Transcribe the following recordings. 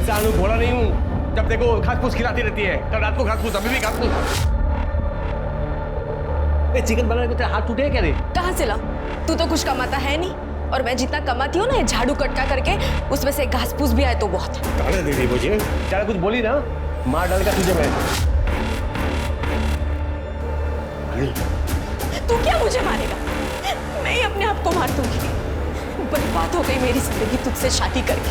इंसान हूँ, भोला नहीं हूँ। जब देखो घास फूस खिलाती रहती है, कल रात को घास फूस, अभी भी घास फूस। चिकन बनाने को तेरा हाथ टूटे क्या रे? कहाँ से ला? तू तो कुछ कमाता है नहीं, और मैं जितना कमाती हूँ ना ये झाड़ू कटका करके, उसमें से घास फूस भी आए तो बहुत। गाने दे दी मुझे। ज्यादा कुछ बोली ना, मार डालेगा तुझे मैं। तू क्या मुझे मारेगा? मैं ही अपने आप को मार दूंगी। बर्बाद हो गई मेरी जिंदगी तुझसे शादी करके।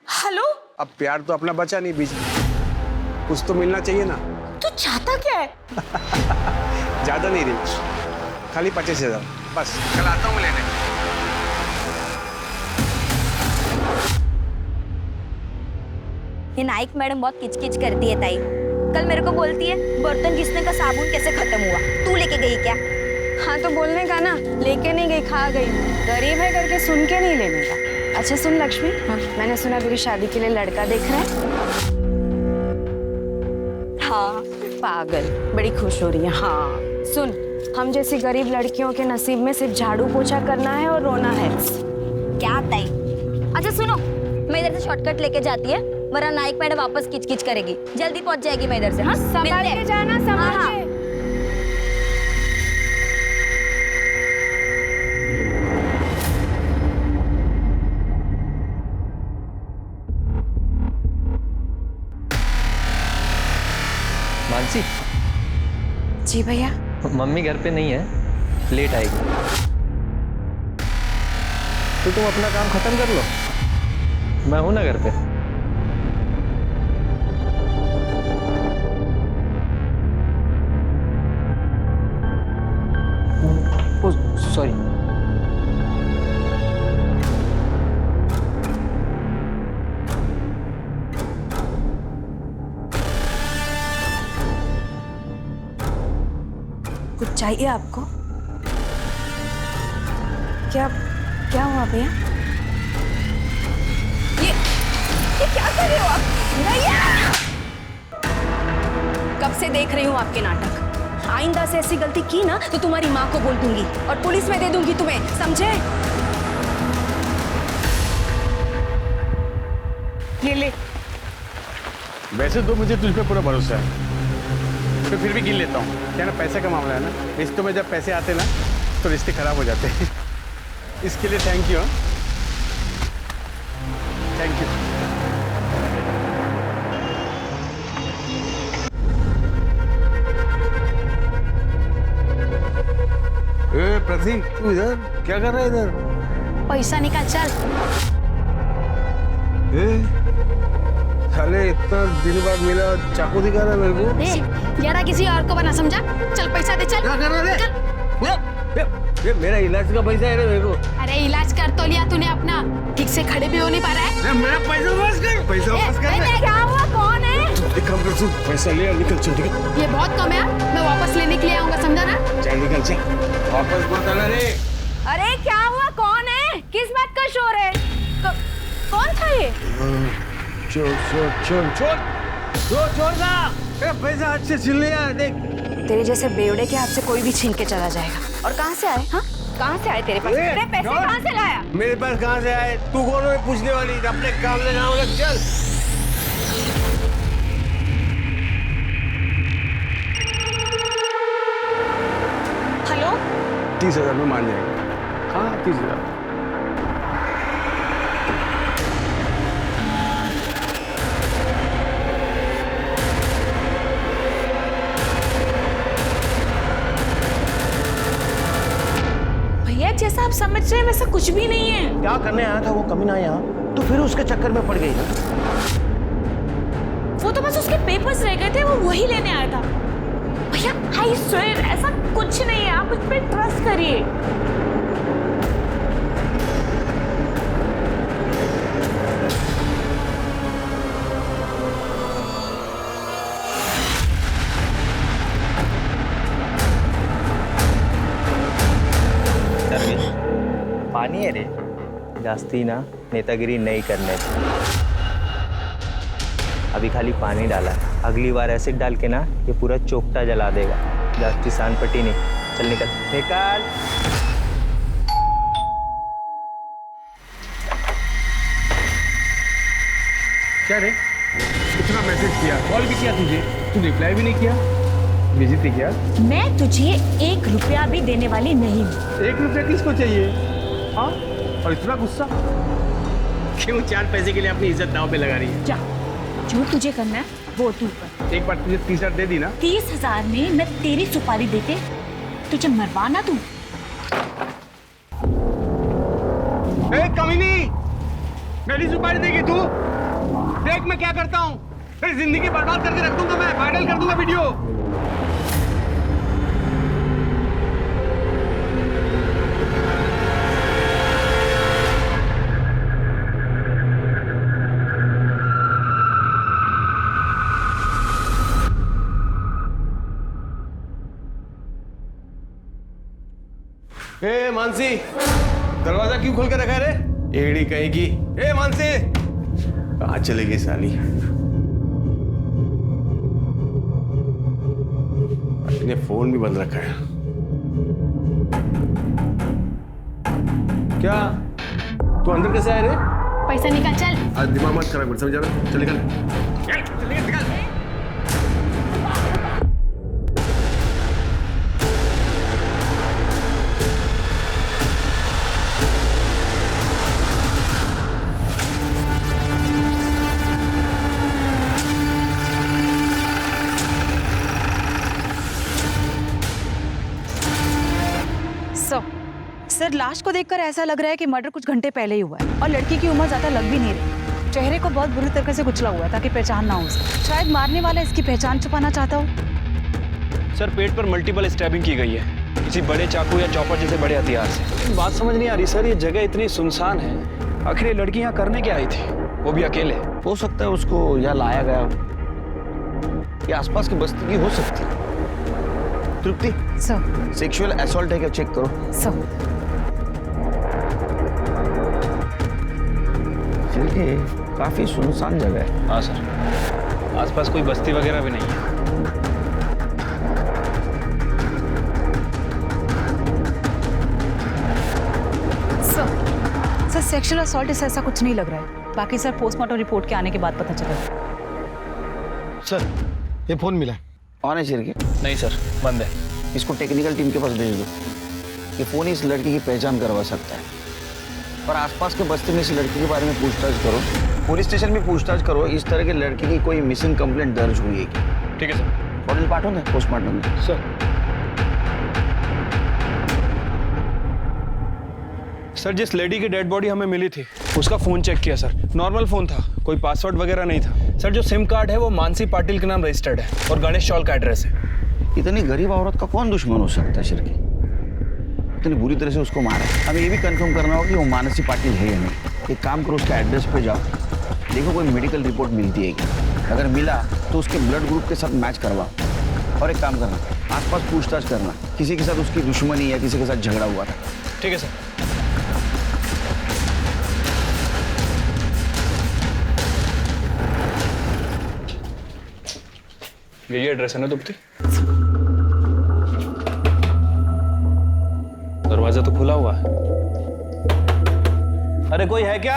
हेलो? अब प्यार तो अपना बचा नहीं बीच में, कुछ तो मिलना चाहिए ना। तू चाहता क्या है? ज्यादा नहीं रही, खाली 25,000 बस। कल आता हूँ लेने। ये नाइक मैडम बहुत किचकिच करती है ताई। कल मेरे को बोलती है बर्तन घिसने का साबुन कैसे खत्म हुआ, तू लेके गई क्या? हाँ तो बोलने का ना, लेके नहीं गई, खा गई। गरीब है करके सुन के नहीं लेने का। अच्छा सुन लक्ष्मी, मैंने सुना तेरी शादी के लिए लड़का देख रहा है। हाँ पागल, बड़ी खुश हो रही है। हाँ सुन, हम जैसी गरीब लड़कियों के नसीब में सिर्फ झाड़ू पोछा करना है और रोना है। क्या ताई? अच्छा सुनो, मैं इधर से शॉर्टकट लेके जाती है, वरना नाइक मैडम वापस किचकिच करेगी। जल्दी पहुंच जाएगी मैं इधर से। हाँ संभाल के जाना, संभाल हाँ, के। मानसी, जी भैया। मम्मी घर पे नहीं है, लेट आएगी। तो तुम अपना काम खत्म कर लो, मैं हूं ना घर पे। Oh sorry. कुछ चाहिए आपको? क्या क्या हुआ भैया? ये क्या कर रहे हो आप? भैया! कब से देख रही हूँ आपके नाटक। आइंदा से ऐसी गलती की ना तो तुम्हारी माँ को बोल दूंगी और पुलिस में दे दूंगी तुम्हें, समझे? ये ले। वैसे तो मुझे तुझ पे पूरा भरोसा है, तो फिर भी गिन लेता हूँ। क्या ना, पैसे का मामला है ना, रिश्तों में जब पैसे आते ना तो रिश्ते खराब हो जाते हैं। इसके लिए thank you. Thank you. Prateek, तू इधर क्या कर रहा है? इधर पैसा निकाल, चल। साले इतना दिन बाद मिला, चाकू दिखा रहा है मेरे को। ज्यादा किसी और को बना समझा। चल पैसा दे, चल। क्या कर रहा है? ये मेरा इलाज का पैसा है मेरे को। अरे इलाज कर तो लिया तूने अपना, ठीक से खड़े भी हो नहीं पा रहा है। मेरा पैसा वापस कर, पैसा वापस कर। क्या हुआ? कौन है? एक काम कर, तू पैसा ले और निकल, चल निकल। ये बहुत कम है, मैं वापस लेने के लिए आऊंगा, समझा ना? चल निकल, चल वापस मत आना रे। अरे क्या हुआ? कौन है? किस बात का शोर है? कौन था ये? छोड़ ना, मेरा पैसा हाथ से छीन लिया। देख, तेरे जैसे बेवड़े के हाथ से कोई भी छीन के चला जाएगा। और कहाँ से आए? हाँ, कहाँ से आए तेरे पास? तेरे पैसे कहाँ से लाया? मेरे पास कहाँ से आए? तू कौन है पूछने वाली? अपने काम में ना लग, चल। हेलो? 30,000 में मान जाएगा। हाँ 30,000। भैया जैसा आप समझ रहे हैं वैसा कुछ भी नहीं है। क्या करने आया था वो कमीना यहाँ? तो फिर उसके चक्कर में पड़ गई ना। वो तो बस उसके पेपर्स रह गए थे, वो वही लेने आया था। भैया आई स्वेयर ऐसा कुछ नहीं है, आप मुझ पे ट्रस्ट करिए। पानी है रे, जास्ती ना नेतागिरी नहीं करने। अभी खाली पानी डाला, अगली बार एसिड डाल के ना ये पूरा चोकटा जला देगा। जास्ती सान पट्टी नहीं। चल निकल निकाल। क्या रे, इतना मैसेज किया, कॉल भी किया तुझे, तू रिप्लाई भी नहीं किया, बिजी थी क्या? मैं तुझे 1 रुपया भी देने वाली नहीं हूँ। 1 रुपया किसको चाहिए? हाँ, और इतना गुस्सा क्यों? 4 पैसे के लिए अपनी इज्जत दांव पे लगा रही है। जा, जो तुझे करना है वो तू कर। एक बार तुझे 30,000 दे दी ना, 30,000 में मैं तेरी सुपारी देते तुझे मरवाना तू। ए कमीनी, मेरी सुपारी देगी तू? देख मैं क्या करता हूँ, तेरी जिंदगी बर्बाद करके रख दूंगा, मैं वायरल कर दूंगा वीडियो। ए मानसी, दरवाजा क्यों खोल कर रखा है रे? एड़ी कहेगी। ए मानसी, कहाँ चलेगी साली? अपने फोन भी बंद रखा है। क्या तू अंदर कैसे आए रे? पैसा निकाल चल। आज दिमाग मत खराब कर, समझ रहा? चल निकल, चल निकल। सर, लाश को देखकर ऐसा लग रहा है कि मर्डर कुछ घंटे पहले ही हुआ है और लड़की की उम्र ज्यादा लग भी नहीं रही। चेहरे को बहुत बुरी तरह से कुचला हुआ है ताकि पहचान ना हो सके। शायद मारने वाला इसकी पहचान छुपाना चाहता हो। सर, पेट पर मल्टीपल स्टैबिंग की गई है, किसी बड़े चाकू या चॉपर जैसे बड़े हथियार से। बात समझ नहीं आ रही सर, ये जगह इतनी सुनसान है, आखिर ये लड़की यहाँ करने क्या आई थी, वो भी अकेले? हो सकता है उसको यहाँ लाया गया हो, या आसपास की बस्ती की हो सकती है। तृप्ति, सर। सेक्सुअल असॉल्ट है क्या, चेक करो। सर। ये काफी सुनसान जगह है। हाँ सर, आसपास कोई बस्ती वगैरह भी नहीं है। सर, सेक्सुअल असॉल्ट से ऐसा कुछ नहीं लग रहा है। बाकी सर पोस्टमार्टम रिपोर्ट के आने के बाद पता चला। सर, ये फोन मिला ऑन है के? नहीं सर, बंद है। इसको टेक्निकल टीम के पास भेज दो। ये फोन इस लड़की की पहचान करवा सकता है, और आसपास के बस्ती में इस लड़की के बारे में पूछताछ करो। पुलिस स्टेशन में पूछताछ करो, इस तरह के लड़की की कोई मिसिंग कंप्लेंट दर्ज हुई है क्या? ठीक है सर। बॉडी पार्ट होना पोस्टमार्टम में। सर, सर जिस लेडी की डेड बॉडी हमें मिली थी उसका फोन चेक किया सर, नॉर्मल फोन था, कोई पासवर्ड वगैरह नहीं था। सर जो सिम कार्ड है वो मानसी पाटिल के नाम रजिस्टर्ड है और गणेश चौल का एड्रेस है। इतनी गरीब औरत का कौन दुश्मन हो सकता है शिरके? इतनी बुरी तरह से उसको मारा। हमें ये भी कंफर्म करना होगा कि वो मानसी पाटिल है या नहीं। एक काम करो, उसके एड्रेस पे जाओ, देखो कोई मेडिकल रिपोर्ट मिलती है क्या। अगर मिला तो उसके ब्लड ग्रुप के साथ मैच करवाओ। और एक काम करना, आसपास पूछताछ करना, किसी के साथ उसकी दुश्मनी या किसी के साथ झगड़ा हुआ था। ठीक है सर। यही एड्रेस है ना दुप्ती? दरवाजा तो खुला हुआ है। अरे कोई है क्या?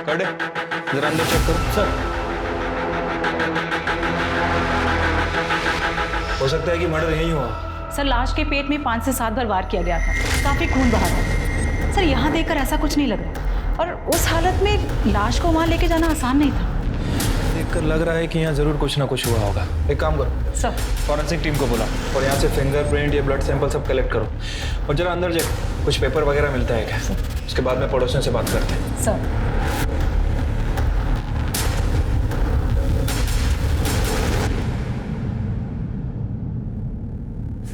कड़े, जरा अंदर चेक करो। सर, हो सकता है कि मर्डर यही हुआ। सर, लाश के पेट में 5 से 7 बार वार किया गया था, काफी खून बहा था। सर, यहाँ देखकर ऐसा कुछ नहीं लग रहा, और उस हालत में लाश को वहां लेके जाना आसान नहीं था। देखकर लग रहा है कि यहाँ जरूर कुछ ना कुछ हुआ होगा। एक काम करो सर, फॉरेंसिक टीम को बुलाओ और यहाँ से फिंगरप्रिंट या ब्लड सैंपल सब कलेक्ट करो, और जरा अंदर जाओ, कुछ पेपर वगैरह मिलता है क्या? उसके बाद में पड़ोसियों से बात करते हैं। सर।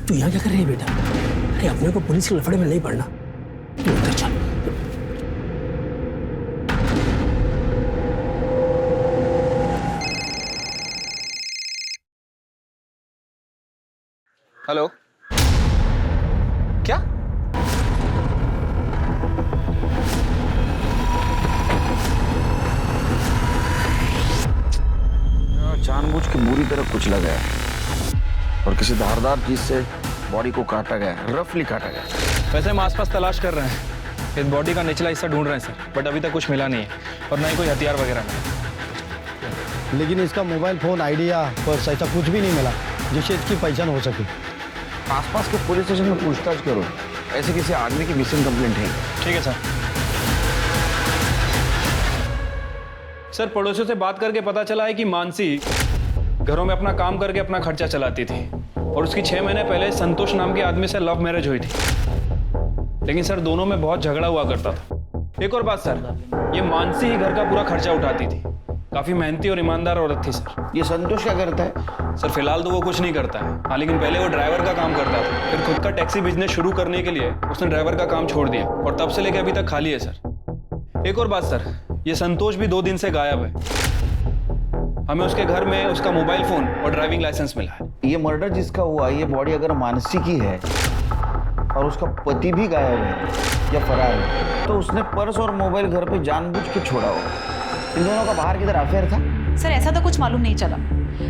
तू यहाँ क्या कर रही है बेटा? अरे अपने को पुलिस के लफड़े में नहीं पड़ना, तू उधर चल। हेलो, क्या? जानबूझ के बुरी तरह कुचला गया और किसी धारदार चीज से बॉडी को काटा गया, रफली काटा गया। वैसे हम आसपास तलाश कर रहे हैं, इस बॉडी का निचला हिस्सा ढूंढ रहे हैं सर, बट अभी तक कुछ मिला नहीं है और ना ही कोई हथियार वगैरह मिला। लेकिन इसका मोबाइल फोन, आइडिया, पर्स ऐसा कुछ भी नहीं मिला जिससे इसकी पहचान हो सके। आसपास के पुलिस स्टेशन में पूछताछ करो, ऐसे किसी आदमी की मिसिंग कंप्लेंट है। ठीक है सर। सर, पड़ोसियों से बात करके पता चला है कि मानसी घरों में अपना काम करके अपना खर्चा चलाती थी और उसकी 6 महीने पहले संतोष नाम के आदमी से लव मैरिज हुई थी। लेकिन सर दोनों में बहुत झगड़ा हुआ करता था। एक और बात सर, ये मानसी ही घर का पूरा खर्चा उठाती थी। काफी मेहनती और ईमानदार औरत थी सर। ये संतोष क्या करता है? सर फिलहाल तो वो कुछ नहीं करता है, हाँ, लेकिन पहले वो ड्राइवर का काम करता था। फिर खुद का टैक्सी बिजनेस शुरू करने के लिए उसने ड्राइवर का काम छोड़ दिया और तब से लेकर अभी तक खाली है सर। एक और बात सर, ये संतोष भी 2 दिन से गायब है। हमें उसके घर में उसका मोबाइल फोन और ड्राइविंग लाइसेंस मिला है। ये मर्डर जिसका हुआ, ये बॉडी अगर मानसी की है और उसका पति भी गायब है या फरार है, तो उसने पर्स और मोबाइल घर पे जानबूझ के छोड़ा होगा। इन दोनों का बाहर की तरफ अफेयर था? सर ऐसा तो कुछ मालूम नहीं चला,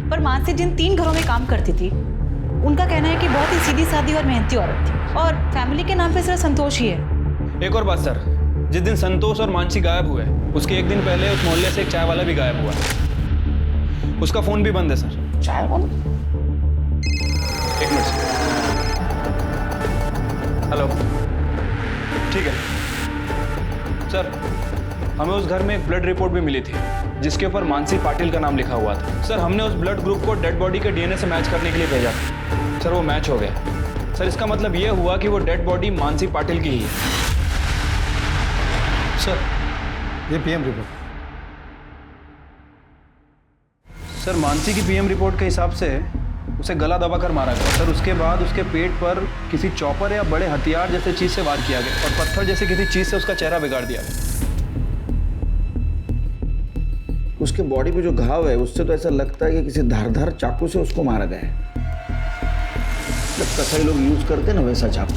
पर मानसी जिन 3 घरों में काम करती थी उनका कहना है कि बहुत ही सीधी सादी और मेहनती औरत थी और फैमिली के नाम पे सिर्फ संतोष ही है। एक और बात सर, जिस दिन संतोष और मानसी गायब हुए उसके 1 दिन पहले उस मोहल्ले से एक चाय वाला भी गायब हुआ है। उसका फोन भी बंद है सर। चाय वाला? 1 मिनट सर। हेलो, ठीक है सर। हमें उस घर में एक ब्लड रिपोर्ट भी मिली थी जिसके ऊपर मानसी पाटिल का नाम लिखा हुआ था। सर हमने उस ब्लड ग्रुप को डेड बॉडी के डीएनए से मैच करने के लिए भेजा था। सर वो मैच हो गया। सर इसका मतलब ये हुआ कि वो डेड बॉडी मानसी पाटिल की ही है। सर ये पीएम रिपोर्ट। सर मानसी की पीएम रिपोर्ट के हिसाब से उसे गला दबाकर मारा गया। सर उसके बाद उसके पेट पर किसी चॉपर या बड़े हथियार जैसे चीज से वार किया गया और पत्थर जैसे किसी चीज से उसका चेहरा बिगाड़ दिया गया। उसके बॉडी पे जो घाव है उससे तो ऐसा लगता है कि किसी धारदार चाकू से उसको मारा गया है। जब कसाई लोग यूज करते हैं ना वैसा चाकू।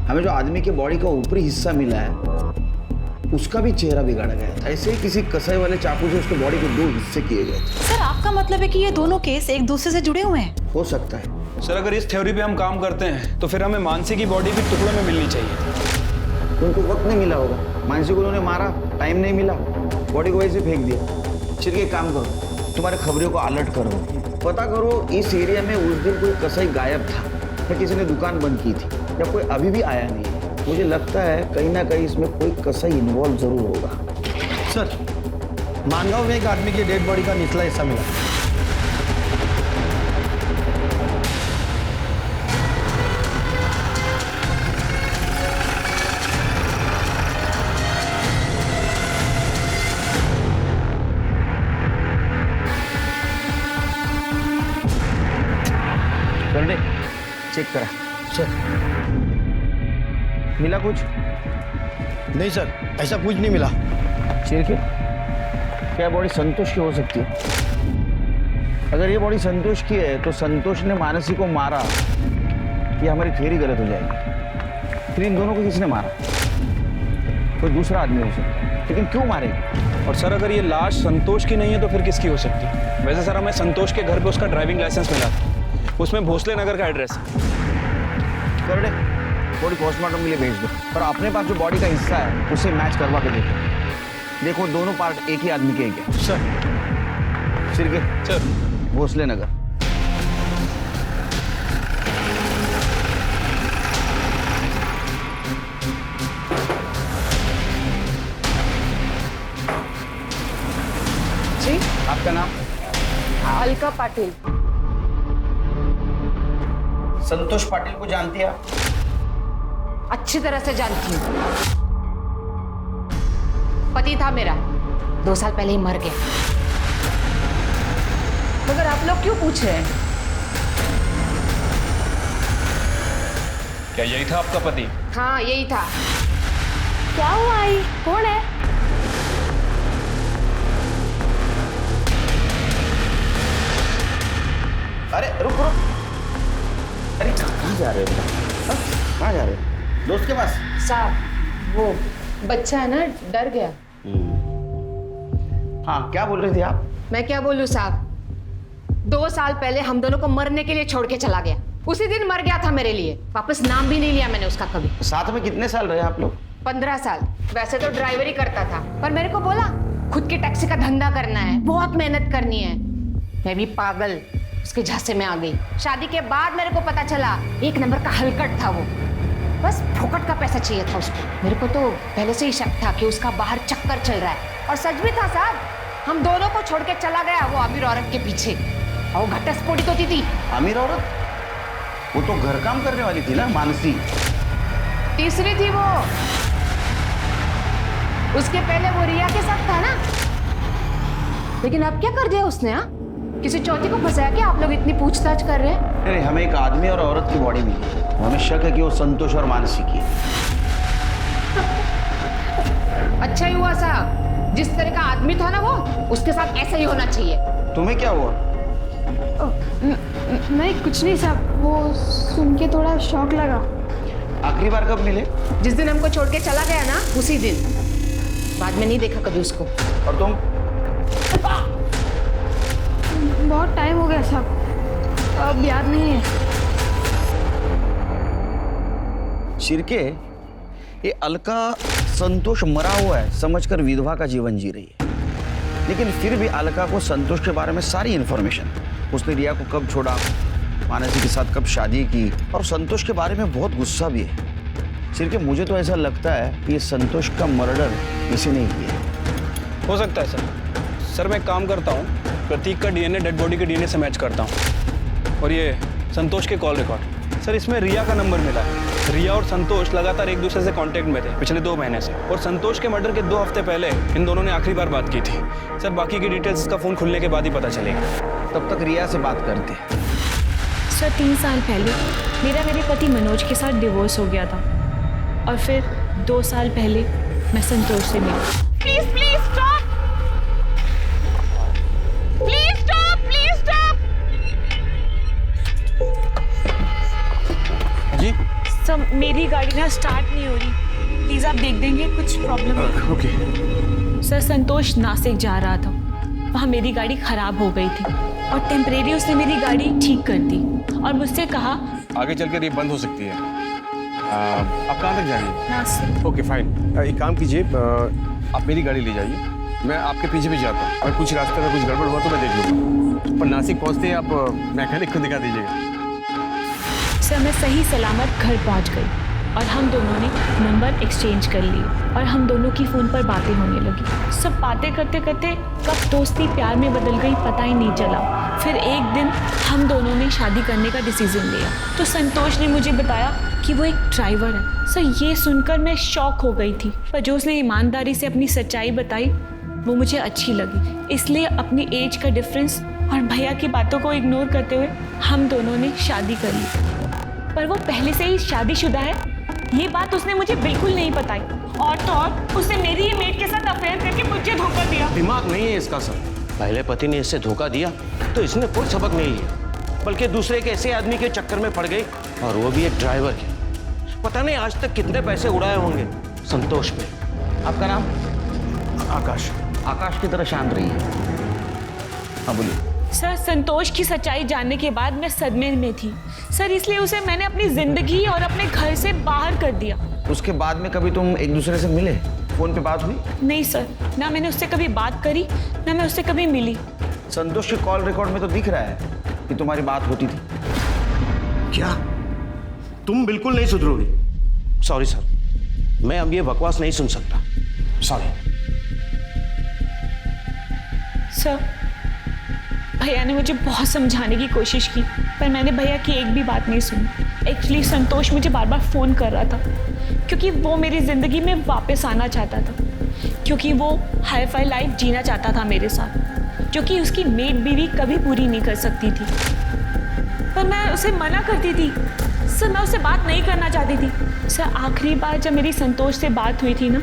हमें जो आदमी के बॉडी का ऊपरी हिस्सा मिला है उसका भी चेहरा बिगाड़ा गया था। ऐसे ही किसी कसाई वाले चाकू से उसके बॉडी के 2 हिस्से किए गए थे। सर आपका मतलब है कि ये दोनों केस एक दूसरे से जुड़े हुए हैं? हो सकता है। सर अगर इस थ्योरी पे हम काम करते हैं तो फिर हमें मानसी की बॉडी भी टुकड़ों में मिलनी चाहिए। उनको वक्त नहीं मिला होगा, मानसी को उन्होंने मारा, टाइम नहीं मिला, बॉडी को वैसे फेंक दिया। फिर एक काम करो, तुम्हारे खबरों को अलर्ट करो, पता करो इस एरिया में उस दिन कोई कसाई गायब था या किसी ने दुकान बंद की थी या कोई अभी भी आया नहीं है। मुझे लगता है कहीं ना कहीं इसमें कोई कसाई इन्वॉल्व जरूर होगा। सर मानगांव में एक आदमी की डेड बॉडी का निचला हिस्सा मिला। कर दे, चेक करा। सर मिला कुछ? नहीं सर, ऐसा कुछ नहीं मिला। चिरके, क्या बॉडी संतोष की हो सकती है? अगर ये बॉडी संतोष की है तो संतोष ने मानसी को मारा, ये हमारी थ्योरी गलत हो जाएगी। फिर इन दोनों को किसने मारा? कोई दूसरा आदमी हो सकता है, लेकिन क्यों मारेगा? और सर अगर ये लाश संतोष की नहीं है तो फिर किसकी हो सकती है? वैसे सर हमें संतोष के घर पे उसका ड्राइविंग लाइसेंस मिला था, उसमें भोसले नगर का एड्रेस है। कर दे, बॉडी पोस्टमार्टम के लिए भेज दो और अपने पास जो बॉडी का हिस्सा है उसे मैच करवा के देखो दोनों पार्ट एक ही आदमी के हैं क्या? सर सिरके सर भोसले नगर। जी आपका नाम? अलका पाटिल। संतोष पाटिल को जानती है आप? अच्छी तरह से जानती हूँ। पति था मेरा, 2 साल पहले ही मर गया। मगर आप लोग क्यों पूछ रहे हैं? क्या यही था आपका पति? हाँ यही था। क्या हुआ आई? कौन है? अरे रुक रुक, अरे कहाँ जा रहे हो? कहाँ जा रहे हो? दोस्त के पास? साहब वो बच्चा है ना, डर गया। हाँ क्या बोल रही थी आप? मैं क्या बोलूं साहब, 2 साल पहले हम दोनों को मरने के लिए छोड़ के चला गया। उसी दिन मर गया था मेरे लिए, वापस नाम भी नहीं लिया मैंने उसका कभी। साथ में कितने साल रहे आप लोग? 15 साल। वैसे तो ड्राइवर ही करता था, पर मेरे को बोला खुद की टैक्सी का धंधा करना है, बहुत मेहनत करनी है। मैं भी पागल उसके झांसे में आ गई। शादी के बाद मेरे को पता चला एक नंबर का हलकट था वो, बस फोकट का पैसा चाहिए था उसको। मेरे को तो पहले से ही शक था कि उसका बाहर चक्कर चल रहा है, और सच भी था साहब। हम दोनों को छोड़ के चला गया वो अमीर औरत के पीछे, और वो घटस्फोटित होती थी। अमीर औरत? वो तो घर काम करने वाली थी ना, मानसी। तीसरी थी वो। उसके पहले वो रिया के साथ था ना, लेकिन अब क्या कर दिया उसने? हाँ, किसी चौथी को फंसाया क्या? आप लोग इतनी पूछताछ कर रहे हैं। अरे हमें एक आदमी और औरत की बॉडी मिली, हमें शक है कि वो संतोष और मानसी की है। अच्छा ही हुआ साहब, जिस तरह का आदमी था ना वो, उसके साथ ऐसा ही होना चाहिए। तुम्हें क्या हुआ? नहीं कुछ नहीं साहब, वो सुन के थोड़ा शौक लगा। आखिरी बार कब मिले? जिस दिन हमको छोड़ के चला गया ना, उसी दिन। बाद में नहीं देखा कभी उसको। और तुम? बहुत टाइम हो गया साहब, अब याद नहीं है। शिरके, ये अलका संतोष मरा हुआ है समझकर विधवा का जीवन जी रही है, लेकिन फिर भी अलका को संतोष के बारे में सारी इंफॉर्मेशन, उसने रिया को कब छोड़ा, मानसी के साथ कब शादी की, और संतोष के बारे में बहुत गुस्सा भी है। शिरके, मुझे तो ऐसा लगता है कि ये संतोष का मर्डर किसी ने किया। हो सकता है सर मैं एक काम करता हूँ, प्रतीक का डीएनए डेड बॉडी के डीएनए से मैच करता हूँ, और ये संतोष के कॉल रिकॉर्ड। सर इसमें रिया का नंबर मिला है। रिया और संतोष लगातार एक दूसरे से कांटेक्ट में थे पिछले 2 महीने से, और संतोष के मर्डर के 2 हफ्ते पहले इन दोनों ने आखिरी बार बात की थी। सर बाकी की डिटेल्स इसका फ़ोन खुलने के बाद ही पता चलेगा। तब तक रिया से बात करते हैं। सर 3 साल पहले मेरे पति मनोज के साथ डिवोर्स हो गया था, और फिर 2 साल पहले मैं संतोष से मिली। Please please stop, please stop, please stop. जी सर मेरी गाड़ी ना स्टार्ट नहीं हो रही, प्लीज आप देख देंगे, कुछ प्रॉब्लम है। ओके। सर संतोष नासिक जा रहा था, वहाँ मेरी गाड़ी खराब हो गई थी, और टेम्परेरी उसने मेरी गाड़ी ठीक कर दी, और मुझसे कहा आगे चलकर ये बंद हो सकती है। आप कहाँ तक जाएंगे? नासिक। ओके फाइन, एक काम कीजिए, आप मेरी गाड़ी ले जाइए, मैं आपके पीछे भी जाता हूँ। अगर कुछ रास्ते में कुछ गड़बड़ हुआ तो मैं देख लूँगा, पर नासिक पहुँचते ही आप मैकेनिक को दिखा दीजिएगा। सर मैं सही सलामत घर पहुंच गई, और हम दोनों ने नंबर एक्सचेंज कर लिए, और हम दोनों की फ़ोन पर बातें होने लगी। सब बातें करते करते कब दोस्ती प्यार में बदल गई पता ही नहीं चला। फिर एक दिन हम दोनों ने शादी करने का डिसीजन लिया, तो संतोष ने मुझे बताया कि वो एक ड्राइवर है। सर ये सुनकर मैं शॉक हो गई थी, पर जो उसने ईमानदारी से अपनी सच्चाई बताई वो मुझे अच्छी लगी। इसलिए अपनी एज का डिफरेंस और भैया की बातों को इग्नोर करते हुए हम दोनों ने शादी कर ली। पर वो पहले से ही शादीशुदा है, ये बात उसने मुझे बिल्कुल नहीं बताई, और तो और उसने मेरी ही मेड के साथ अफेयर करके मुझे धोखा दिया। दिमाग नहीं है इसका सर, पहले पति ने इससे धोखा दिया तो इसने कोई सबक नहीं लिया, बल्कि दूसरे के ऐसे आदमी के चक्कर में पड़ गई, और वो भी एक ड्राइवर के। पता नहीं आज तक कितने पैसे उड़ाए होंगे संतोष पे। आपका नाम? आकाश। आकाश की तरह शांत रहिए। हाँ बोलिए। सर संतोष की सच्चाई जानने के बाद मैं सदमे में थी सर, इसलिए उसे मैंने अपनी जिंदगी और अपने घर से बाहर कर दिया। उसके बाद में कभी तुम एक दूसरे से मिले? फोन पे बात हुई? नहीं सर, ना मैंने उससे कभी बात करी, ना मैं उससे कभी मिली। संतोष के कॉल रिकॉर्ड में तो दिख रहा है कि तुम्हारी बात होती थी। क्या तुम बिल्कुल नहीं सुधरोगी? सॉरी सर, मैं अब ये बकवास नहीं सुन सकता, सॉरी। सर भैया ने मुझे बहुत समझाने की कोशिश की, पर मैंने भैया की एक भी बात नहीं सुनी। एक्चुअली संतोष मुझे बार बार फ़ोन कर रहा था क्योंकि वो मेरी ज़िंदगी में वापस आना चाहता था, क्योंकि वो हाई फाई लाइफ जीना चाहता था मेरे साथ, जो कि उसकी मेड बीवी कभी पूरी नहीं कर सकती थी। पर मैं उसे मना करती थी सर, मैं उससे बात नहीं करना चाहती थी। सर आखिरी बार जब मेरी संतोष से बात हुई थी ना,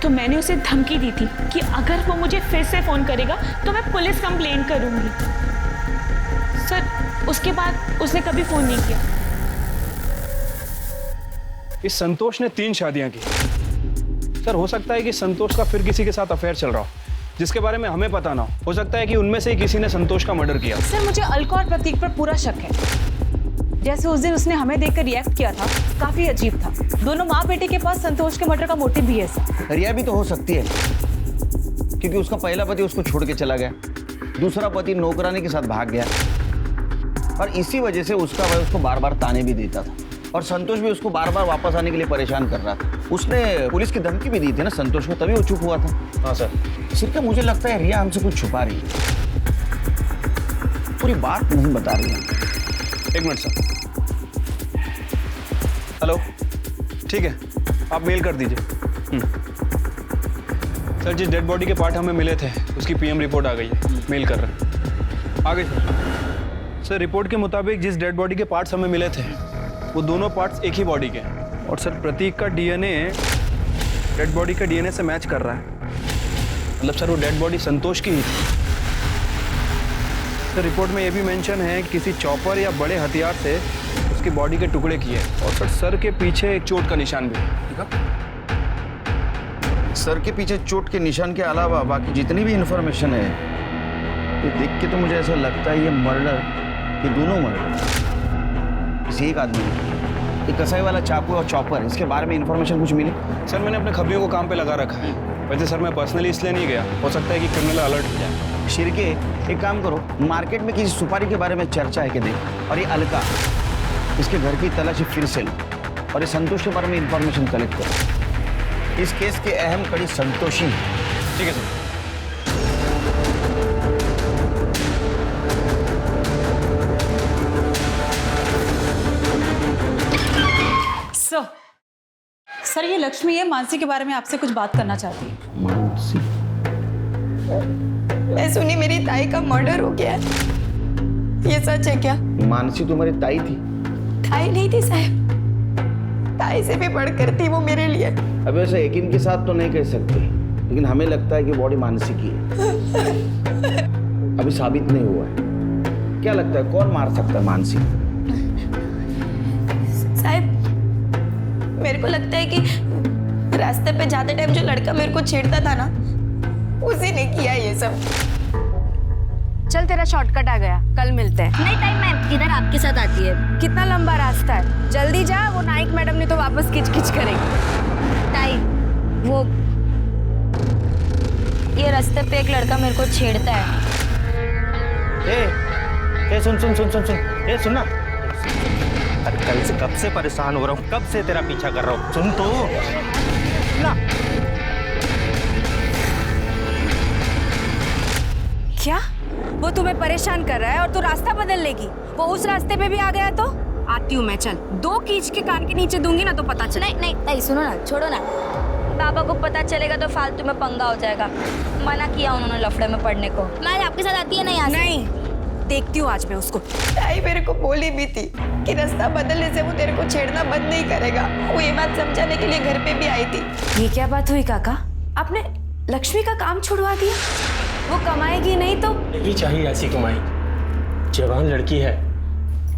तो मैंने उसे धमकी दी थी कि अगर वो मुझे फिर से फ़ोन करेगा तो मैं पुलिस कंप्लेंट करूंगी। सर उसके बाद उसने कभी फ़ोन नहीं किया। इस संतोष ने 3 शादियां की सर। हो सकता है कि संतोष का फिर किसी के साथ अफेयर चल रहा हो जिसके बारे में हमें पता ना हो सकता है कि उनमें से ही किसी ने संतोष का मर्डर किया। सर मुझे अलका और प्रतीक पर पूरा शक है। जैसे उस दिन उसने हमें देखकर रिएक्ट किया था, काफी अजीब था। दोनों माँ बेटे के पास संतोष के मर्डर का मोटिव भी है सर। रिया भी तो हो सकती है, क्योंकि उसका पहला पति उसको छोड़ के चला गया, दूसरा पति नौकरानी के साथ भाग गया, और इसी वजह से उसका भाई उसको बार बार ताने भी देता था, और संतोष भी उसको बार बार वापस आने के लिए परेशान कर रहा था। उसने पुलिस की धमकी भी दी थी ना संतोष को, तभी वो चुप हुआ था। हाँ सर। सिर्फ मुझे लगता है रिया हमसे कुछ छुपा रही है, पूरी बात नहीं बता रही है। एक मिनट सर। हेलो, ठीक है, आप मेल कर दीजिए। सर, जिस डेड बॉडी के पार्ट हमें मिले थे उसकी पीएम रिपोर्ट आ गई है, मेल कर रहे हैं। आ गई सर। रिपोर्ट के मुताबिक जिस डेड बॉडी के पार्ट्स हमें मिले थे वो दोनों पार्ट्स एक ही बॉडी के हैं, और सर प्रतीक का डीएनए डेड बॉडी के डीएनए से मैच कर रहा है। मतलब सर वो डेड बॉडी संतोष की ही थी। सर रिपोर्ट में ये भी मेंशन है कि किसी चॉपर या बड़े हथियार से उसकी बॉडी के टुकड़े किए, और सर के पीछे एक चोट का निशान भी है। ठीक है, सर के पीछे चोट के निशान के अलावा बाकी जितनी भी इंफॉर्मेशन है, ये देख के तो मुझे ऐसा लगता है ये मर्डर, ये दोनों मर्डर किसी एक आदमी ने। ये कसाई वाला चाकू और चॉपर, इसके बारे में इंफॉर्मेशन कुछ मिली? सर मैंने अपने खबरियों को काम पे लगा रखा है। वैसे सर मैं पर्सनली इसलिए नहीं गया, हो सकता है कि क्रिमिनल अलर्ट हो जाए। शिरके, एक काम करो, मार्केट में किसी सुपारी के बारे में चर्चा है कि देख, और ये अलका, इसके घर की तलाशी फिर से लो, और ये संतोष के बारे में इंफॉर्मेशन कलेक्ट करो। इस केस की अहम कड़ी संतोषी है। ठीक है सर। सर ये लक्ष्मी है, मानसी के बारे में आपसे कुछ बात करना चाहती है। मानसी? मैं सुनी मेरी ताई का मर्डर हो गया, ये सच है क्या? मानसी तुम्हारी ताई थी? ताई नहीं थी साहब, ताई से भी बढ़कर थी वो मेरे लिए। अब ऐसा यकीन के साथ तो नहीं कह सकते, लेकिन हमें लगता है कि बॉडी मानसी की है। अभी साबित नहीं हुआ है। क्या लगता है कौन मार सकता है मानसी? साहब मेरे को लगता है कि रास्ते पे जाते टाइम जो लड़का मेरे को छेड़ता था ना, उसी ने किया ये सब। चल तेरा शॉर्टकट आ गया, कल मिलते हैं। नहीं टाइम मैम, इधर आपके साथ आती है। कितना लंबा रास्ता है, जल्दी जा, वो नाइक मैडम ने तो वापस किच-किच करेगी। ताई, वो ये रास्ते पे एक लड़का मेरे को छेड़ता है। ए, सुन सुन सुन सुन सुन, ए सुन ना। अरे कल से कब से परेशान हो रहा हूँ, कब से तेरा पीछा कर रहा हूँ, सुन तो ना। क्या वो तुम्हें परेशान कर रहा है और तू रास्ता बदल लेगी? वो उस रास्ते पे भी आ गया तो आती हूँ मैं, चल। दो कीच के कान के नीचे दूंगी ना तो पता चले। नहीं नहीं ताई सुनो ना, छोड़ो ना। बाबा को पता चलेगा तो फालतू में पंगा हो जाएगा। मना किया उन्होंने लफड़े में पड़ने को। मैं आपके साथ आती है ना यहाँ से? नहीं, देखती हूँ आज मैं उसको। ताई मेरे को बोली भी थी कि रास्ता बदलने से वो तेरे को छेड़ना बंद नहीं करेगा। वो ये बात समझाने के लिए घर पे भी आई थी। ये क्या बात हुई काका? आपने लक्ष्मी का काम छुड़वा दिया? वो कमाएगी नहीं तो? नहीं चाहिए ऐसी कमाई, जवान लड़की है।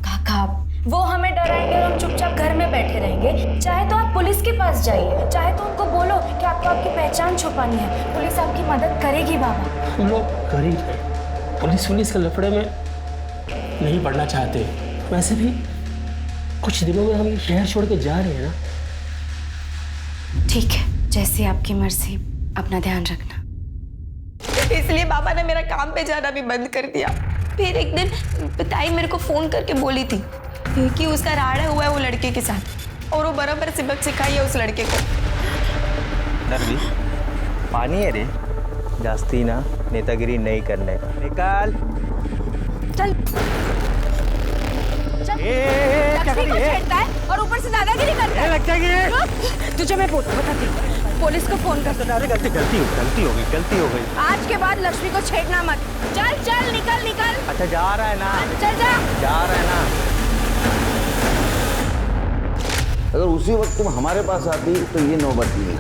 काका वो हमें डराएंगे और हम चुपचाप घर में बैठे रहेंगे। चाहे तो आप पुलिस के पास जाइए, चाहे तो उनको बोलो कि आपको आपकी पहचान छुपानी है, पुलिस आपकी मदद करेगी। बाबा हम लोग गरीब हैं, पुलिस के लफड़े में नहीं पड़ना चाहते। वैसे भी कुछ दिनों में हम शहर छोड़ के जा रहे हैं ना। ठीक है, जैसी आपकी मर्जी, अपना ध्यान रखना। इसलिए बाबा ने मेरा काम पे जाना भी बंद कर दिया। फिर एक दिन ताई मेरे को फोन करके बोली थी कि उसका राड़ा हुआ है वो लड़के के साथ, और वो बराबर सबक सिखाई है उस लड़के को। नरवी, पानी है रे, जास्ती ना नेतागिरी नहीं करने का। निकाल चल लक्ष्मी को छेड़ता है और ऊपर से दादागिरी करता है। लगता है तुझे मैं बताती हूँ, पुलिस को फोन कर दो। गलती हो गई। आज के बाद लक्ष्मी को छेड़ना मत। चल चल निकल। अच्छा जा रहा है ना? चल जा रहा है ना? अगर उसी वक्त तुम हमारे पास आती तो ये नौबत नहीं।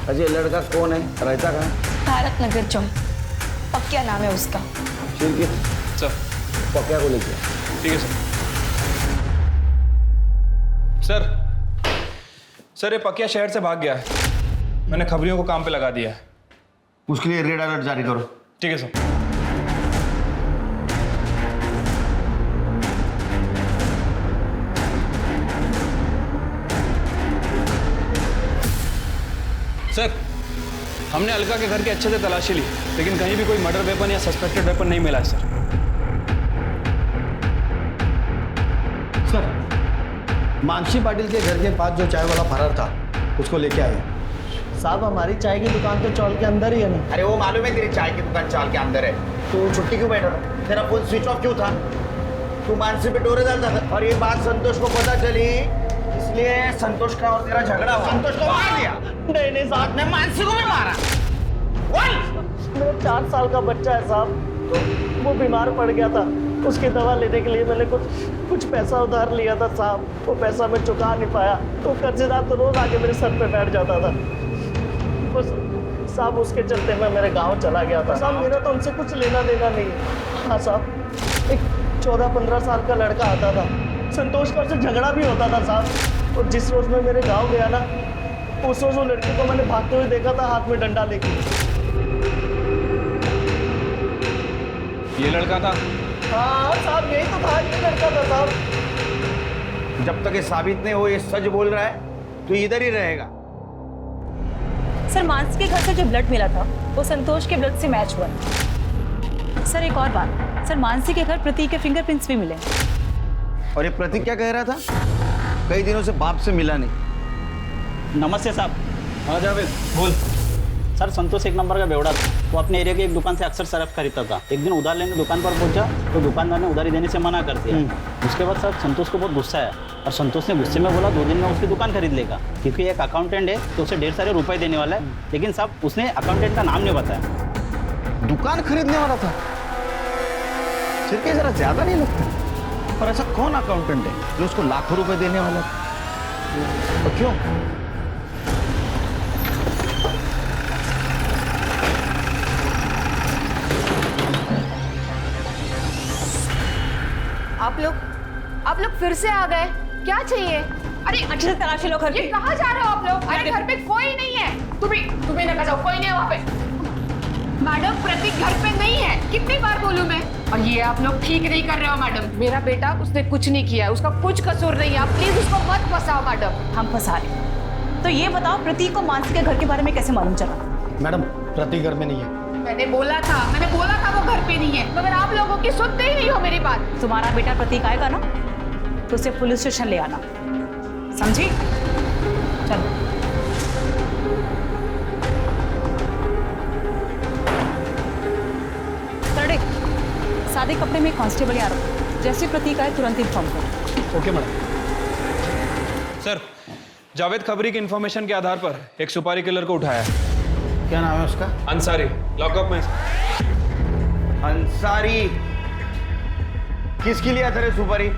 अजय लड़का कौन है, रहता कहाँ? भारत नगर चौक, पक्या नाम है उसका। ठीक है सर। पक्या को लेके। ठीक है सर। सर ये पकिया शहर से भाग गया है, मैंने खबरियों को काम पे लगा दिया है। उसके लिए रेड अलर्ट जारी करो। ठीक है सर। सर, हमने अलका के घर की अच्छे से तलाशी ली, लेकिन कहीं भी कोई मर्डर वेपन या सस्पेक्टेड वेपन नहीं मिला है सर। सर, मानसी पाटिल के घर के पास जो चाय वाला फरार था उसको लेके आए। साहब हमारी चाय की दुकान तो चौल के अंदर ही है ना। अरे वो मालूम है तेरी चाय की दुकान चाल के अंदर है, तो छुट्टी क्यों बैठा था? तेरा फोन स्विच ऑफ क्यों था? तू मानसी पे डोरे डालता था और ये बात संतोष को पता चली, इसलिए संतोष का और तेरा झगड़ा हुआ। संतोष को मार दिया? नहीं साहब, मैं मानसी को भी मारा। मेरा 4 साल का बच्चा है साहब, तो वो बीमार पड़ गया था, उसकी दवा लेने के लिए मैंने कुछ पैसा उधार लिया था साहब, वो पैसा मैं चुका नहीं पाया, तो कर्जेदार तो रोज आके मेरे सर पे बैठ जाता था। बस साहब उसके चलते मैं मेरे गांव चला गया था साहब, मेरा तो उनसे कुछ लेना देना नहीं। हाँ साहब, एक 14-15 साल का लड़का आता था, संतोष का उससे झगड़ा भी होता था साहब, और जिस रोज मैं मेरे गांव गया ना, उस रोज वो लड़के को मैंने भागते हुए देखा था हाथ में डंडा लेके। ये लड़का था? हाँ साहब, यही तो था, ये लड़का था साहब। जब तक ये साबित नहीं हो ये सच बोल रहा है तो इधर ही रहेगा। सर, मानसी के घर से जो ब्लड मिला था वो संतोष के ब्लड से मैच हुआ। सर एक और बात, सर मानसी के घर प्रतीक के फिंगरप्रिंट्स भी मिले। और ये प्रतीक क्या कह रहा था? कई दिनों से बाप से मिला नहीं। नमस्ते साहब। हाँ जावेद, बोल। सर, संतोष एक नंबर का बेवड़ा था, वो अपने एरिया की एक दुकान से अक्सर सरफ खरीदता था। एक दिन उधार लेने दुकान पर पहुंचा तो दुकानदार ने उधारी देने से मना कर दिया। उसके बाद सर संतोष को बहुत गुस्सा आया और संतोष ने गुस्से में बोला 2 दिन में उसकी दुकान खरीद लेगा, क्योंकि एक अकाउंटेंट है तो उसे ढेर सारे रुपए देने वाला है। लेकिन साहब उसने अकाउंटेंट का नाम नहीं बताया। दुकान खरीदने वाला था? सिर्फ ये जरा ज्यादा नहीं लगता? पर ऐसा कौन अकाउंटेंट है जो उसको लाखों रुपए देने वाला है? और क्यों? आप लोग फिर से आ गए, क्या चाहिए? अरे अच्छे से तलाशी लो घर पे। कहाँ जा रहे हो आप लोग? अरे घर पे कोई नहीं है। तुम्हें ना जाओ, कोई नहीं है वहाँ पे। मैडम, प्रतीक घर पे नहीं है, कितनी बार बोलूं मैं? और ये आप लोग ठीक नहीं कर रहे हो मैडम। मेरा बेटा, उसने कुछ नहीं किया है, उसका कुछ कसूर नहीं है, आप प्लीज उसको मत फंसाओ मैडम। हम फंसा रहे। तो ये बताओ, प्रतीक को मानसी के घर के बारे में कैसे मालूम चला? मैडम, प्रतीक घर में नहीं है। मैंने बोला था वो घर पे नहीं है, मगर आप लोगों की सुनते ही नहीं हो मेरी बात। तुम्हारा बेटा प्रतीक आएगा ना तो उसे पुलिस स्टेशन ले आना, समझी? चलो। सरडे, सादे कपड़े में कांस्टेबल आ रहा, जैसे प्रतीक आए तुरंत इन्फॉर्म करो। Okay madam. सर, जावेद खबरी की इंफॉर्मेशन के आधार पर एक सुपारी किलर को उठाया है। क्या नाम है उसका? अंसारी, लॉकअप में। अंसारी? किसकी लिया था रे सुपारी?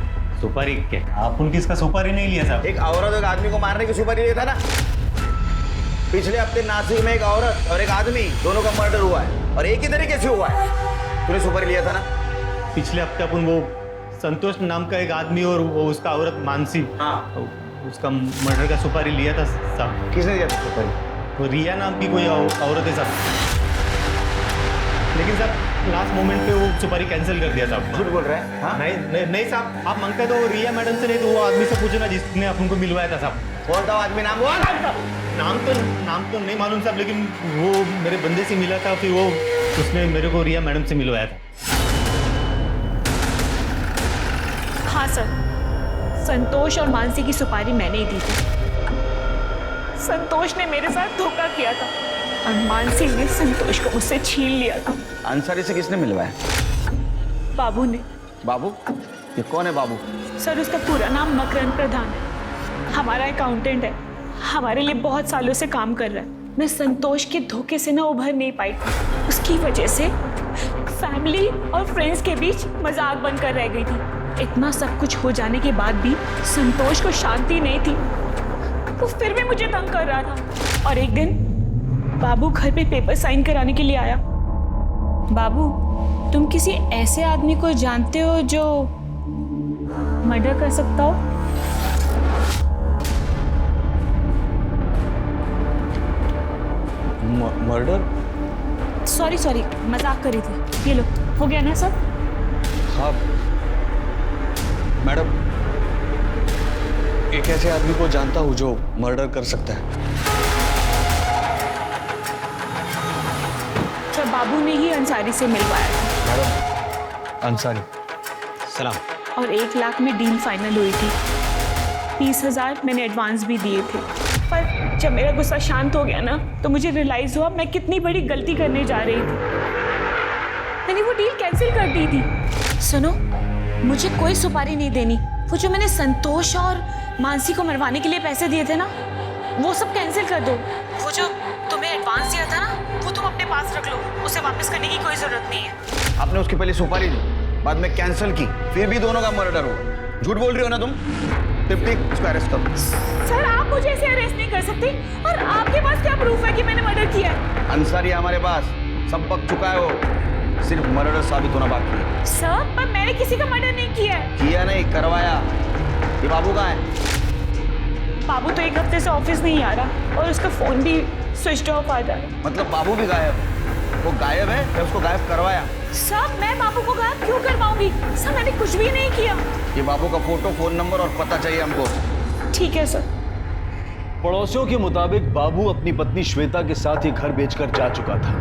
सुपारी क्या? आप उनकी इसका सुपारी नहीं लिया साहब। एक औरत एक आदमी को मारने की सुपारी लिया था ना? पिछले हफ्ते नासिक में एक औरत और एक आदमी दोनों का मर्डर हुआ है, और एक ही तरीके से हुआ है। तूने सुपारी लिया था ना? पिछले हफ्ते अपन वो संतोष नाम का एक आदमी और वो उसका औरत मानसी, हाँ, उसका मर्डर का सुपारी लिया था साहब। किसने दिया था सुपारी? वो रिया नाम की कोई औरत है साहब, लेकिन साहब लास्ट मोमेंट पे वो सुपारी कैंसिल कर दिया साहब। झूठ बोल रहे हैं? हाँ? नहीं साहब, आप मांगते तो रिया मैडम से नहीं तो वो आदमी से पूछना जिसने अपन को मिलवाया था साहब। कौन था आदमी? नाम बोल। नाम तो नहीं मालूम साहब, लेकिन वो मेरे बंदे से मिला था, फिर वो उसने मेरे को रिया मैडम से मिलवाया था। हाँ सर, संतोष और मानसी की सुपारी मैंने ही दी थी। संतोष ने मेरे साथ धोखा किया था और मानसी ने संतोष को मुझसे छीन लिया था। अंसारी से किसने मिलवाया? बाबू ने। बाबू? ये कौन है बाबू? सर, उसका पूरा नाम मकरंद प्रधान है, हमारा अकाउंटेंट है, हमारे लिए बहुत सालों से काम कर रहा है। मैं संतोष के धोखे से ना उभर नहीं पाई थी, उसकी वजह से फैमिली और फ्रेंड्स के बीच मजाक बनकर रह गई थी। इतना सब कुछ हो जाने के बाद भी संतोष को शांति नहीं थी, वो फिर भी मुझे तंग कर रहा था। और एक दिन बाबू घर पे पेपर साइन कराने के लिए आया। बाबू, तुम किसी ऐसे आदमी को जानते हो जो मर्डर कर सकता हो? मर्डर? सॉरी, मजाक कर रही थी। ये लो, हो गया ना सब? हाँ मैडम, एक ऐसे आदमी को जानता हूँ जो मर्डर कर सकता है। बाबू ने ही अंसारी से मिलवाया था। मैडम, अंसारी। सलाम। और 1 लाख में डील फाइनल हुई थी। 30,000 मैंने एडवांस भी दिए थे। पर जब मेरा गुस्सा शांत हो गया ना, तो मुझे रियलाइज हुआ मैं कितनी बड़ी गलती करने जा रही थी। मैंने वो डील कैंसिल कर दी थी। सुनो, मुझे कोई सुपारी नहीं देनी। वो जो मैंने संतोष और मानसी को मरवाने के लिए पैसे दिए थे ना, वो सब कैंसिल कर दो। वो जो तुम्हें एडवांस दिया था ना, वो तुम अपने पास रख लो। उसे वापस करने की कोई जरूरत नहीं है। आपने उसकी पहले सुपारी दी, बाद में कैंसिल की, फिर भी दोनों का मर्डर हुआ। झूठ बोल रही हो ना तुम? टिप्टी, इसको अरेस्ट करो। सर, आप मुझे ऐसे अरेस्ट नहीं कर सकते। और आपके पास क्या प्रूफ है कि मैंने मर्डर किया है? अंसारी हमारे पास सब पक चुका है, वो सिर्फ मर्डर साबित होना बाकी है। सर, पर मैंने किसी का मर्डर नहीं किया है। किया नहीं, करवाया। ये बाबू कहाँ है? बाबू तो 1 हफ्ते से ऑफिस नहीं आ रहा और उसका फोन भी स्विच ऑफ आ रहा है। मतलब बाबू भी गायब? वो गायब है या उसको गायब करवाया? सर, मैं बाबू को गायब क्यों करवाऊंगी? सर, मैंने कुछ भी नहीं किया। ये बाबू का फोटो, फोन नंबर और पता चाहिए हमको। ठीक है सर। पड़ोसियों के मुताबिक बाबू अपनी पत्नी श्वेता के साथ ही घर बेचकर जा चुका था।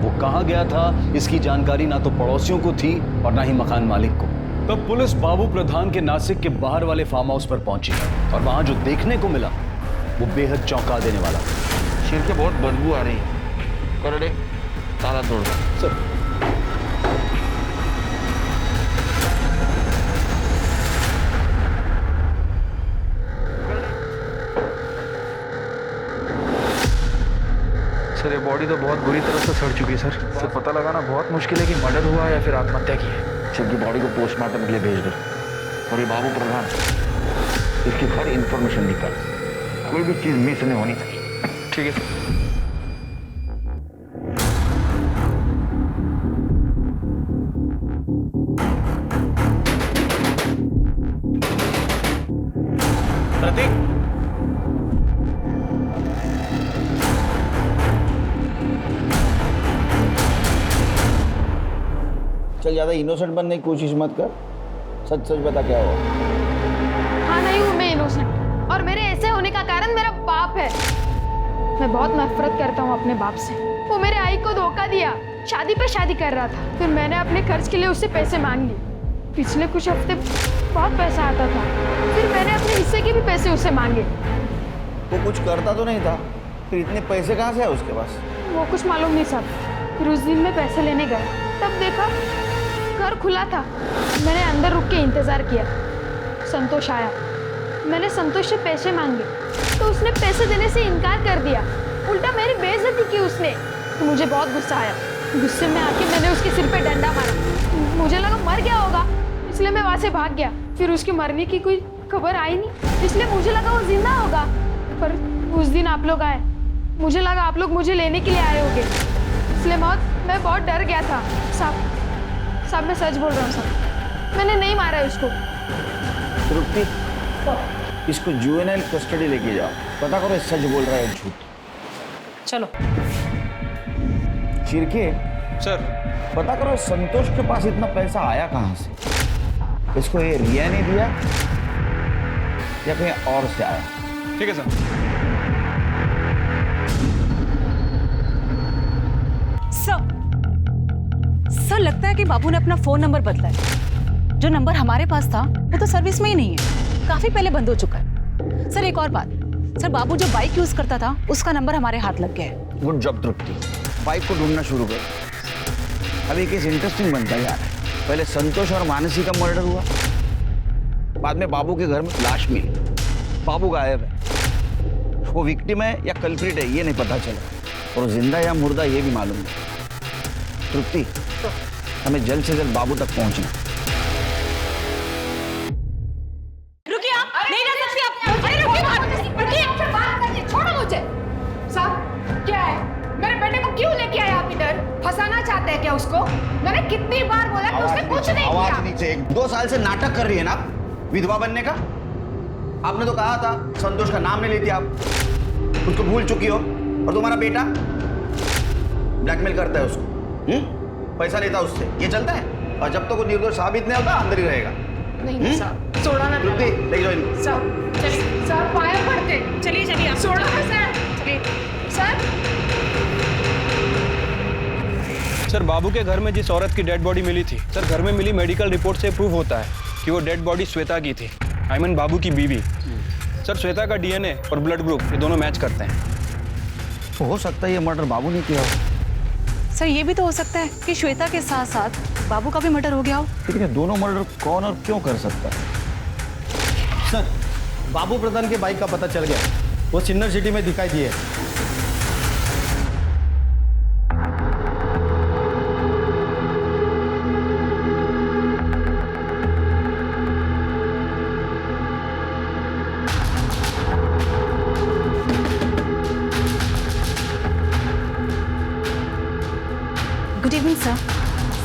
वो कहाँ गया था इसकी जानकारी ना तो पड़ोसियों को थी और ना ही मकान मालिक को। तब पुलिस बाबू प्रधान के नासिक के बाहर वाले फार्म हाउस पर पहुंची और वहां जो देखने को मिला वो बेहद चौंका देने वाला। सिर के बहुत बदबू आ रही है। कर दे, ताला तोड़ दो। सर, सर, ये बॉडी तो बहुत बुरी तरह से सड़ चुकी है सर। पता लगाना बहुत मुश्किल है कि मर्डर हुआ है या फिर आत्महत्या की है। सबकी बॉडी को पोस्टमार्टम के लिए भेज दो। और ये बाबू प्रधान, इसकी हर इंफॉर्मेशन निकाल, कोई भी चीज मिस नहीं होनी चाहिए। ठीक है सर। प्रतीक, चल ज्यादा इनोसेंट बनने की कोशिश मत कर। सच सच बता क्या हुआ। हाँ, नहीं हूँ मैं इनोसेंट, और मेरे ऐसे होने का कारण मेरा बाप है। मैं बहुत नफरत करता हूँ अपने बाप से। वो मेरे आई को धोखा दिया, शादी पे शादी कर रहा था। फिर मैंने अपने खर्च के लिए उससे पैसे मांग लिए। पिछले कुछ हफ्ते बहुत पैसा आता था, फिर मैंने अपने हिस्से के भी पैसे उससे मांगे। वो कुछ करता तो नहीं था, फिर इतने पैसे कहाँ से आए उसके पास? वो कुछ मालूम नहीं साहब। फिर उस दिन मैं पैसे लेने गया, तब देखा घर खुला था। मैंने अंदर रुक के इंतजार किया। संतोष आया, मैंने संतोष से पैसे मांगे तो उसने पैसे देने से इनकार कर दिया। उल्टा मेरी बेइज्जती की उसने। तो मुझे बहुत गुस्सा आया। गुस्से में आके मैंने उसके सिर पे डंडा मारा। मुझे लगा मर गया होगा, इसलिए मैं वहाँ से भाग गया। फिर उसके मरने की कोई खबर आई नहीं, इसलिए मुझे लगा वो जिंदा होगा। पर उस दिन आप लोग आए, मुझे लगा आप लोग मुझे लेने के लिए आए होंगे, इसलिए मैं बहुत डर गया था। साहब मैं सच बोल रहा हूँ साहब, मैंने नहीं मारा है उसको। तृप्ति, इसको जुवेनाइल कस्टडी लेके जाओ, पता करो सच बोल रहा है झूठ। चलो। चिरके सर, पता करो संतोष के पास इतना पैसा आया कहाँ से? इसको ये रिया ने दिया या कहीं और से आया? ठीक है सर। सर, लगता है कि बाबू ने अपना फोन नंबर बदला है। जो नंबर हमारे पास था वो तो सर्विस में ही नहीं है, काफी पहले बंद हो चुका है। सर, एक और बात, सर बाबू जो बाइक यूज करता था उसका नंबर हमारे हाथ लग गया है। गुड जॉब तृप्ति, बाइक को ढूंढना शुरू करो। अब ये केस इंटरेस्टिंग बनता जा रहा है। पहले संतोष और मानसी का मर्डर हुआ, बाद में बाबू के घर में लाश मिली, बाबू गायब है। वो विक्टिम है या कल्प्रिट है ये नहीं पता चला, और जिंदा या मुर्दा ये भी मालूम नहीं। तृप्ति, हमें जल्द से जल्द बाबू तक पहुंचना। रुकिए आप, नहीं जा सकती आप। अरे रुकिए, छोड़ो मुझे। साहब क्या है, मेरे बेटे को क्यों लेके आए आप इधर? फंसाना चाहते हैं क्या उसको? मैंने कितनी बार बोला कि उसने कुछ नहीं किया। आवाज नीचे। 2 साल से नाटक कर रही है ना विधवा बनने का। आपने तो कहा था संतोष का नाम नहीं लेती आप, उसको भूल चुकी हो। और तुम्हारा बेटा ब्लैकमेल करता है उसको, पैसा लेता उससे, ये चलता है। और जब तक वो निर्दोष साबित नहीं होता अंदर ही रहेगा। नहीं साहब, छोड़ा ना। लेके जाओ इनको। साहब चलिए, साहब पाया पड़ते। चलिए आप छोड़ो ना सर। चलिए सर। सर बाबू के घर में जिस औरत की डेड बॉडी मिली थी, सर घर में मिली मेडिकल रिपोर्ट से प्रूव होता है कि वो डेड बॉडी श्वेता की थी, आई मीन बाबू की बीवी। सर श्वेता का डीएनए और ब्लड ग्रुप ये दोनों मैच करते हैं। तो हो सकता है ये मर्डर बाबू ने किया हो। सर ये भी तो हो सकता है कि श्वेता के साथ साथ बाबू का भी मर्डर हो गया हो। लेकिन ये दोनों मर्डर कौन और क्यों कर सकता है? सर बाबू प्रधान के बाइक का पता चल गया, वो सिन्नर सिटी में दिखाई दिए। Good evening sir.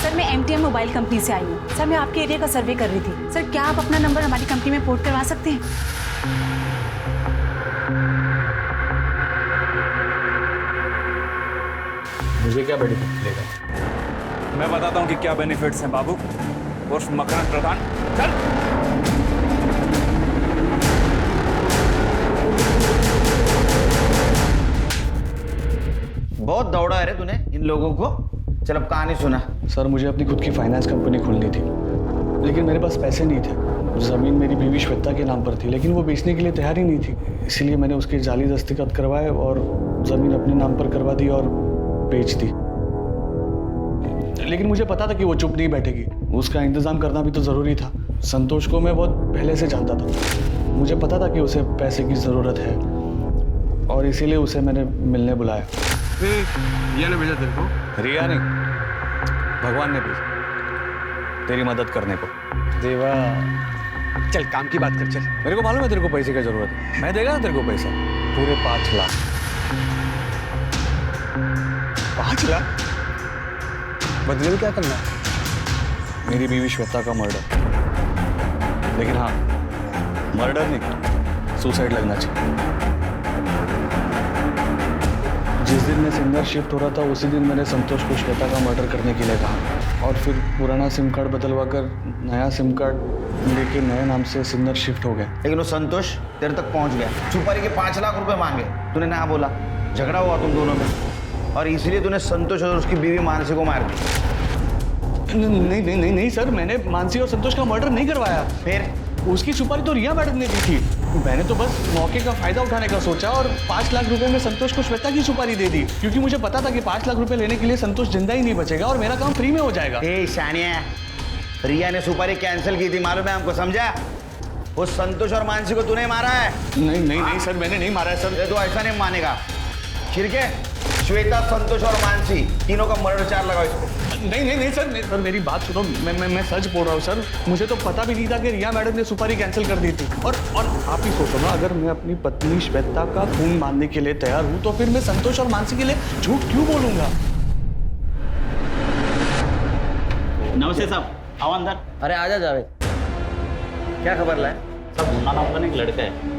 सर मैं MTM मोबाइल कंपनी से आई हूँ। सर मैं आपके एरिया का सर्वे कर रही थी। सर क्या आप अपना नंबर हमारी कंपनी में पोर्ट करवा सकते हैं? मुझे क्या बेनिफिट मिलेगा? मैं बताता हूँ कि क्या बेनिफिट्स हैं बाबू और मकान प्रधान। चल बहुत दौड़ा है रे तूने इन लोगों को। चल अब कहानी सुना। सर मुझे अपनी खुद की फाइनेंस कंपनी खोलनी थी, लेकिन मेरे पास पैसे नहीं थे। ज़मीन मेरी बीवी श्वेता के नाम पर थी, लेकिन वो बेचने के लिए तैयार ही नहीं थी। इसलिए मैंने उसके जाली दस्तखत करवाए और ज़मीन अपने नाम पर करवा दी और बेच दी। लेकिन मुझे पता था कि वो चुप नहीं बैठेगी, उसका इंतज़ाम करना भी तो ज़रूरी था। संतोष को मैं बहुत पहले से जानता था, मुझे पता था कि उसे पैसे की ज़रूरत है और इसीलिए उसे मैंने मिलने बुलाया। रिया ने भेजा तेरे को? रिया नहीं, भगवान ने भेजा तेरी मदद करने को। देवा चल काम की बात कर। चल मेरे को मालूम है तेरे को पैसे की जरूरत है, मैं देगा ना तेरे को पैसा, पूरे 5 लाख। 5 लाख? बदले में क्या करना है? मेरी बीवी श्वेता का मर्डर। लेकिन हाँ, मर्डर नहीं, सुसाइड लगना चाहिए। जिस दिन मैं सिंगर शिफ्ट हो रहा था उसी दिन मैंने संतोष को श्वेता का मर्डर करने के लिए कहा और फिर पुराना सिम कार्ड बदलवा कर नया सिम कार्ड लेके नए नाम से सिंगर शिफ्ट हो गया। लेकिन वो संतोष तेरे तक पहुंच गया, सुपारी के 5 लाख रुपए मांगे, तूने ना बोला, झगड़ा हुआ तुम दोनों में और इसलिए तूने संतोष और उसकी बीवी मानसी को मार दी। नहीं सर, मैंने मानसी और संतोष का मर्डर नहीं करवाया। फिर उसकी सुपारी तो रिया मैडम ने दी थी, मैंने तो बस मौके का फायदा उठाने का सोचा और 5 लाख रुपए में संतोष को श्वेता की सुपारी दे दी, क्योंकि मुझे पता था कि 5 लाख रुपए लेने के लिए संतोष जिंदा ही नहीं बचेगा और मेरा काम फ्री में हो जाएगा। शानिया, रिया ने सुपारी कैंसिल की थी, मालूम है हमको, समझा? वो संतोष और मानसी को तूने मारा है? नहीं सर, मैंने नहीं मारा है सर। ये तो ऐसा नहीं मानेगा। छिड़के श्वेता, संतोष और मानसी तीनों का मर्डर चार्ज लगाओ इसको। नहीं सर, मेरी बात सुनो, मैं सच बोल रहा हूँ सर। मुझे तो पता भी नहीं था कि रिया मैडम ने सुपारी कैंसिल कर दी थी। और आप ही सोचो ना, अगर मैं अपनी पत्नी श्वेता का खून मानने के लिए तैयार हूँ तो फिर मैं संतोष और मानसी के लिए झूठ क्यों बोलूंगा? नमस्ते साहब, आओ अंदर। अरे आजा जावेद, क्या खबर लाए? साहब मुन्ना नाम का एक लड़का है,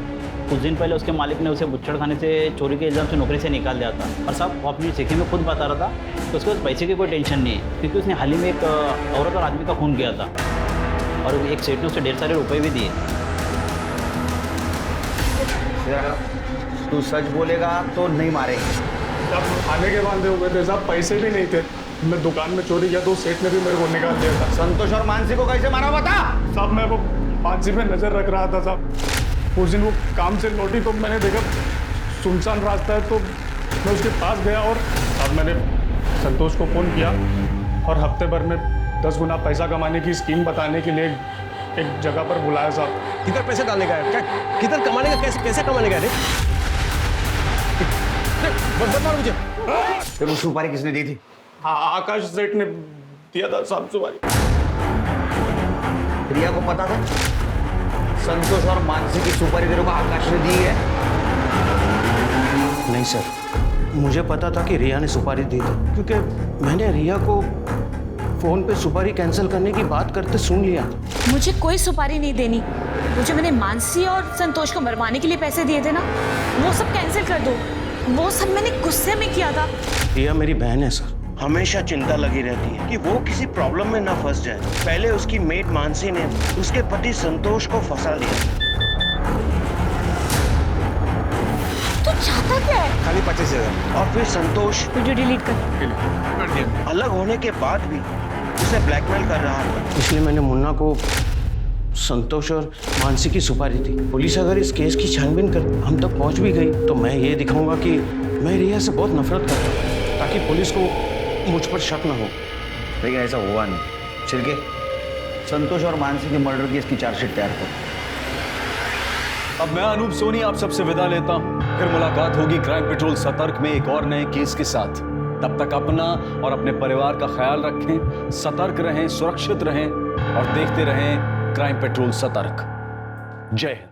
कुछ दिन पहले उसके मालिक ने उसे बुच्चड़ खाने से चोरी के इल्जाम से नौकरी से निकाल दिया था। और साहब वो अपनी चिट्ठी में खुद बता रहा था कि उसके पास पैसे की कोई टेंशन नहीं है, क्योंकि उसने हाल ही में एक औरत और आदमी का खून किया था और एक सेठ ने उसे ढेर सारे रुपए भी दिए। तू सच बोलेगा तो नहीं मारेंगे। जब खाने के बांधे हुए थे साहब, पैसे भी नहीं थे, मैं दुकान में चोरी किया तो सेठ ने भी मेरे को निकाल दिया था। संतोष और मानसी को कैसे मारा बता? साहब मैं वो मानसी पे नजर रख रहा था साहब। उस दिन वो काम से लौटी तो मैंने देखा सुनसान रास्ता है, तो मैं उसके पास गया और अब मैंने संतोष को फ़ोन किया और हफ्ते भर में 10 गुना पैसा कमाने की स्कीम बताने के लिए एक जगह पर बुलाया साहब। किधर पैसे डालने का है? क्या किधर कमाने का? कैसे कमाने का है? बता मुझे। फिर वो सुपारी किसने दी थी? हाँ, आकाश सेठ ने दिया था साहब सुपारी। रिया को पता था संतोष और मानसी की सुपारी तेरे को आकाश ने दी है? नहीं सर, मुझे पता था कि रिया ने सुपारी दी थी, क्योंकि मैंने रिया को फोन पे सुपारी कैंसिल करने की बात करते सुन लिया। मुझे कोई सुपारी नहीं देनी, वो जो मैंने मानसी और संतोष को मरवाने के लिए पैसे दिए थे ना, वो सब कैंसिल कर दो। वो सब मैंने गुस्से में किया था। रिया मेरी बहन है सर, हमेशा चिंता लगी रहती है कि वो किसी प्रॉब्लम में ना फंस जाए। पहले उसकी मेट मानसी ने उसके पति संतोष को फंसा लिया। तो चाहता क्या है? खाली 25,000। और फिर संतोष वीडियो डिलीट कर। कर दिया। अलग होने के बाद भी उसे ब्लैकमेल कर रहा था, इसलिए मैंने मुन्ना को संतोष और मानसी की सुपारी दी। पुलिस अगर इस केस की छानबीन कर हम तक पहुंच भी गई तो मैं ये दिखाऊंगा कि मैं रिया से बहुत नफरत करता हूँ, ताकि पुलिस को मुझ पर शक न हो। लेकिन ऐसा हुआ नहीं। छिड़के, संतोष और मानसी के मर्डर केस की चार्जशीट तैयार कर। अब मैं अनूप सोनी आप सबसे विदा लेता हूं। फिर मुलाकात होगी क्राइम पेट्रोल सतर्क में एक और नए केस के साथ। तब तक अपना और अपने परिवार का ख्याल रखें, सतर्क रहें, सुरक्षित रहें और देखते रहें क्राइम पेट्रोल सतर्क। जय हिंद।